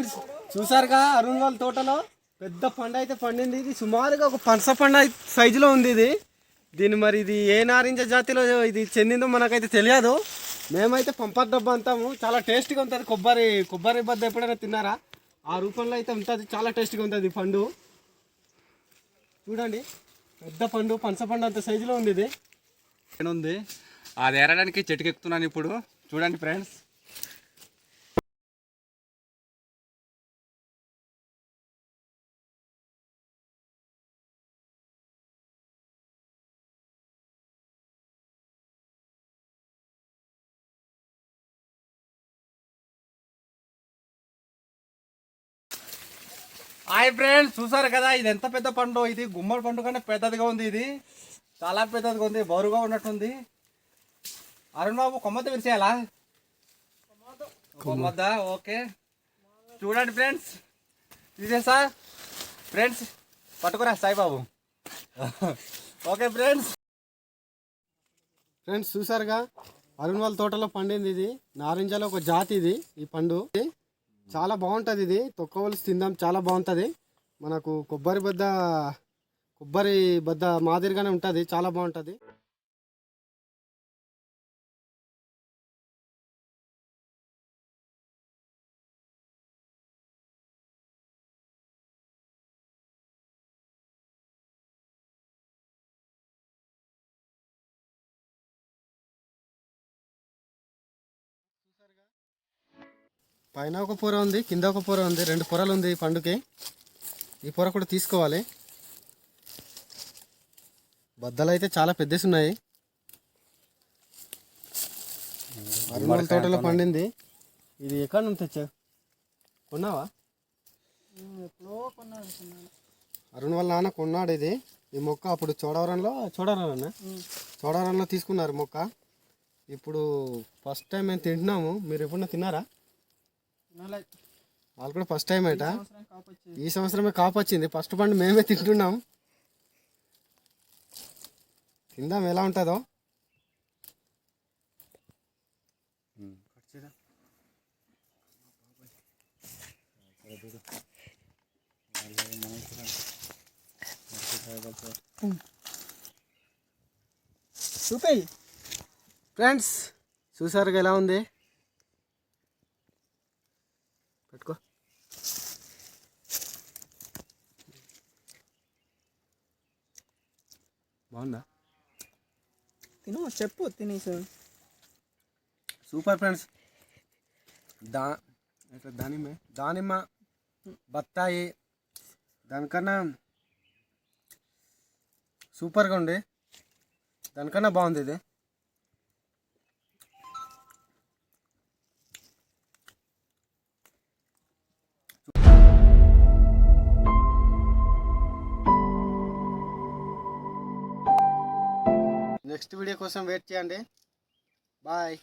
Friends చూసారుగా అరుణ్ వాళ్ళ తోటలో పెద్ద పండు అయితే పండింది. ఇది సుమారుగా ఒక పనస పండు సైజులో ఉంది ఇది. దీన్ని మరి ఇది ఏ నారింజ జాతిలో ఇది చెందిందో మనకైతే తెలియదు. మేమైతే పంపర్ డబ్బా అంటాము. చాలా టేస్టీగా ఉంటుంది. కొబ్బరి బద్ద ఎప్పుడైనా తిన్నారా? ఆ రూపంలో అయితే ఉంటుంది. చాలా టేస్టీగా ఉంటుంది పండు. చూడండి పెద్ద పండు, పనస పండు అంత సైజులో ఉంది ఇది. ఉంది అది ఏరడానికి చెట్టుకి ఎక్కుతున్నాను ఇప్పుడు. చూడండి ఫ్రెండ్స్, హాయ్ ఫ్రెండ్స్, చూసారు కదా ఇది ఎంత పెద్ద పండు. ఇది గుమ్మడి పండు కంటే పెద్దదిగా ఉంది. ఇది చాలా పెద్దదిగా ఉంది, బరువుగా ఉన్నట్టుంది. అరుణ్ బాబు కొమ్మత విరిచేయాలా? కొమ్మద్దా? ఓకే చూడండి ఫ్రెండ్స్, తీసేసా ఫ్రెండ్స్, పట్టుకురా సాయిబాబు. ఓకే ఫ్రెండ్స్ చూసారుగా అరుణ్ వాళ్ళ తోటలో పండింది ఇది. నారింజలో ఒక జాతి ఇది. ఈ పండు చాలా బాగుంటుంది. ఇది తొక్కవలసి తిందాం, చాలా బాగుంటుంది. మనకు కొబ్బరి బద్ద మాదిరిగానే ఉంటుంది, చాలా బాగుంటుంది. పైన ఒక పొర ఉంది, కింద ఒక పొర ఉంది. 2 పొరలు ఉంది ఈ పండుకి. ఈ పొర కూడా తీసుకోవాలి. బద్దలు అయితే చాలా పెద్దసి ఉన్నాయి. అరుణ్ తోటలో పండింది ఇది. ఎక్కడ నుంచి తెచ్చా? కొన్నావా? అరుణ్ వాళ్ళ నాన్న కొన్నాడు ఇది. ఈ మొక్క అప్పుడు చోడవరంలో తీసుకున్నారు మొక్క. ఇప్పుడు ఫస్ట్ టైం మేము తింటున్నాము. మీరు ఎప్పుడన్నా తిన్నారా? వాళ్ళు కూడా ఫస్ట్ టైం అట. ఈ సంవత్సరమే కాపు వచ్చింది. ఫస్ట్ పండు మేమే తింటున్నాం. తిందాం ఎలా ఉంటుందో. చూపేయి ఫ్రెండ్స్, చూసారుగా ఎలా ఉంది. పెట్టుకో. బాగుందా? తిను, చెప్పు తినేసి. Super friends. దానిమ్మ బత్తాయి దానికన్నా సూపర్గా ఉంది. దానికన్నా బాగుంది ఇది. నెక్స్ట్ వీడియో కోసం వెయిట్ చేయండి. బాయ్.